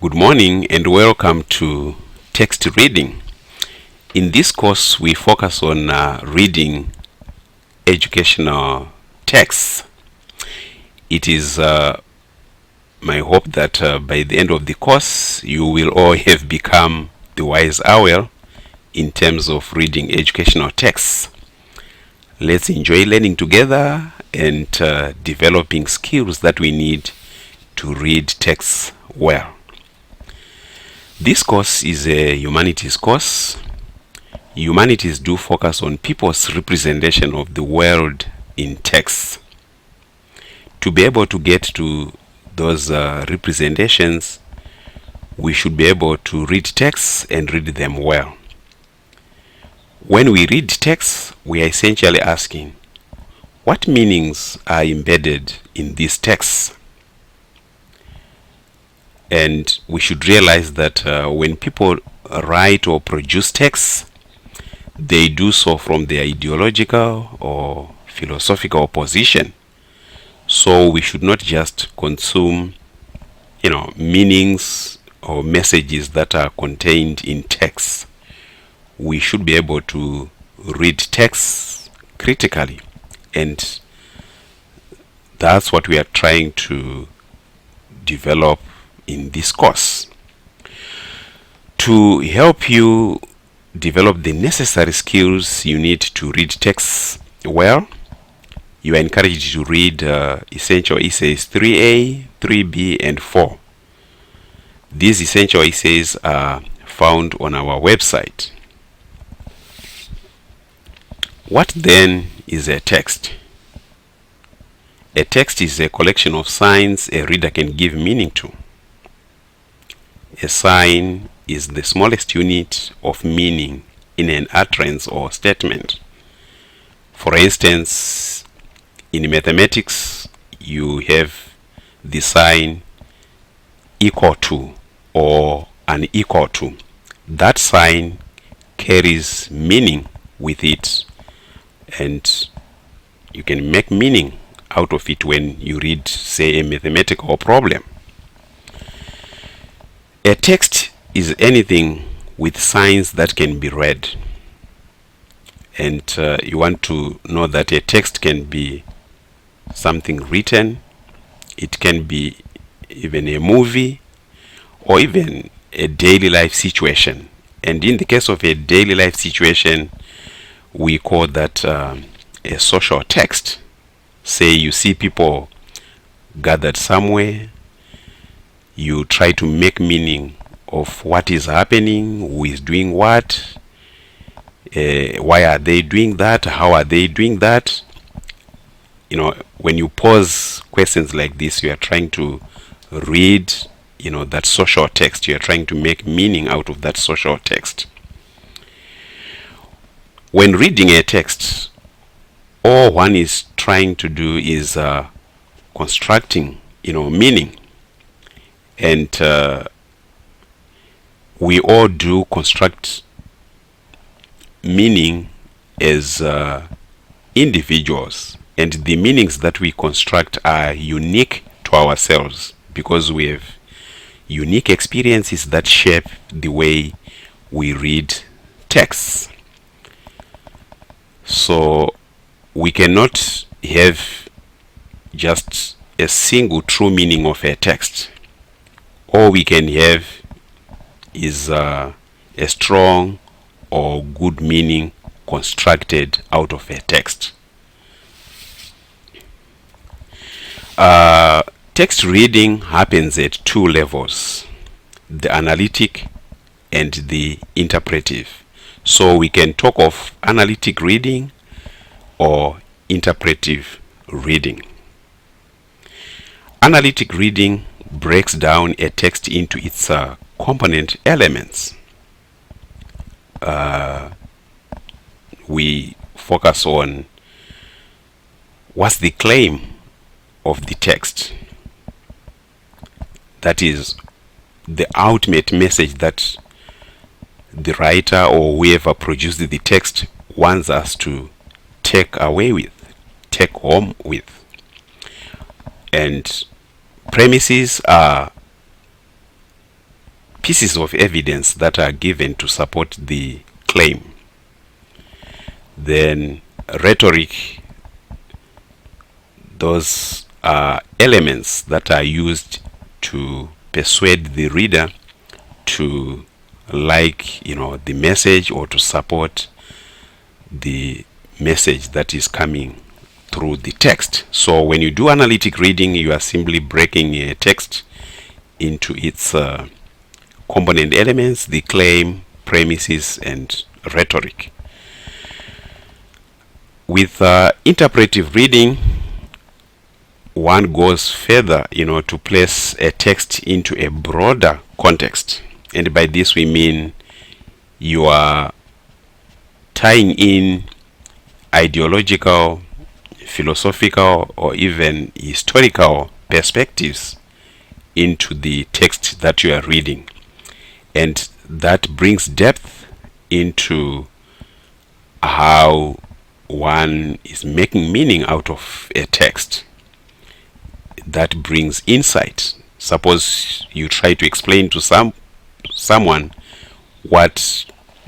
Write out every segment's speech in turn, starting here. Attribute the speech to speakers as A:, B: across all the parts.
A: Good morning and welcome to text reading. In this course, we focus on reading educational texts. It is my hope that by the end of the course, you will all have become the wise owl in terms of reading educational texts. Let's enjoy learning together and developing skills that we need to read texts well. This course is a humanities course. Humanities do focus on people's representation of the world in text. To be able to get to those representations, we should be able to read texts and read them well. When we read texts, we are essentially asking, what meanings are embedded in these texts? And we should realize that when people write or produce texts, they do so from their ideological or philosophical position. So we should not just consume, meanings or messages that are contained in texts. We should be able to read texts critically, and that's what we are trying to develop in this course. To help you develop the necessary skills you need to read texts well, you are encouraged to read essential essays 3A, 3B, and 4. These essential essays are found on our website. What then is a text? A text is a collection of signs a reader can give meaning to. A sign is the smallest unit of meaning in an utterance or statement. For instance, in mathematics, you have the sign equal to or unequal to. That sign carries meaning with it, and you can make meaning out of it when you read, say, a mathematical problem. A text is anything with signs that can be read. And you want to know that a text can be something written, it can be even a movie, or even a daily life situation. And in the case of a daily life situation, we call that a social text. Say you see people gathered somewhere, you try to make meaning of what is happening, who is doing what, why are they doing that, how are they doing that. When you pose questions like this, you are trying to read, that social text. You are trying to make meaning out of that social text. When reading a text, all one is trying to do is constructing, meaning. And we all do construct meaning as individuals, and the meanings that we construct are unique to ourselves because we have unique experiences that shape the way we read texts. So we cannot have just a single true meaning of a text. All we can have is a strong or good meaning constructed out of a text. Text reading happens at two levels, the analytic and the interpretive. So we can talk of analytic reading or interpretive reading. Analytic reading breaks down a text into its component elements. We focus on what's the claim of the text. That is the ultimate message that the writer or whoever produced the text wants us to take away with, take home with. And premises are pieces of evidence that are given to support the claim. Then rhetoric, those are elements that are used to persuade the reader to like the message, or to support the message that is coming through the text. So when you do analytic reading, you are simply breaking a text into its component elements: the claim, premises, and rhetoric. With interpretive reading, one goes further, to place a text into a broader context. And by this we mean you are tying in ideological, philosophical, or even historical perspectives into the text that you are reading. And that brings depth into how one is making meaning out of a text. That brings insight. Suppose you try to explain to someone what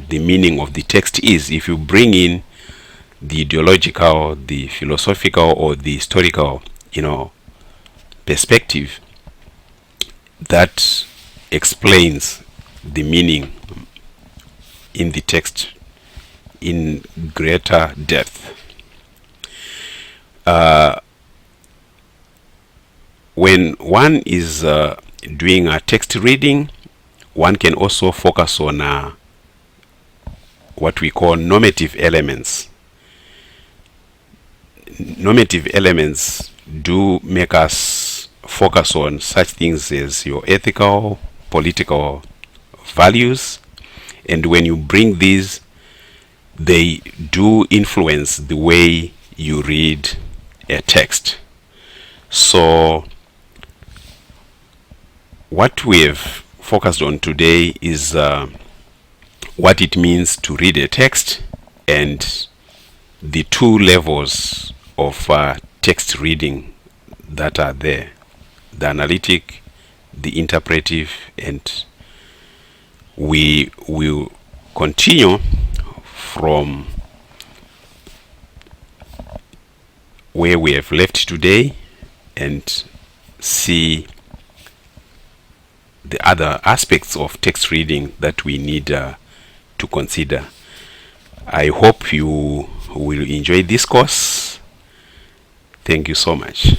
A: the meaning of the text is. If you bring in the ideological, the philosophical, or the historical perspective, that explains the meaning in the text in greater depth. When one is doing a text reading, one can also focus on what we call normative elements. Normative elements do make us focus on such things as your ethical, political values, and when you bring these, they do influence the way you read a text. So what we have focused on today is what it means to read a text, and the two levels of text reading that are there: the analytic, the interpretive. And we will continue from where we have left today and see the other aspects of text reading that we need to consider. I hope you will enjoy this course. Thank you so much.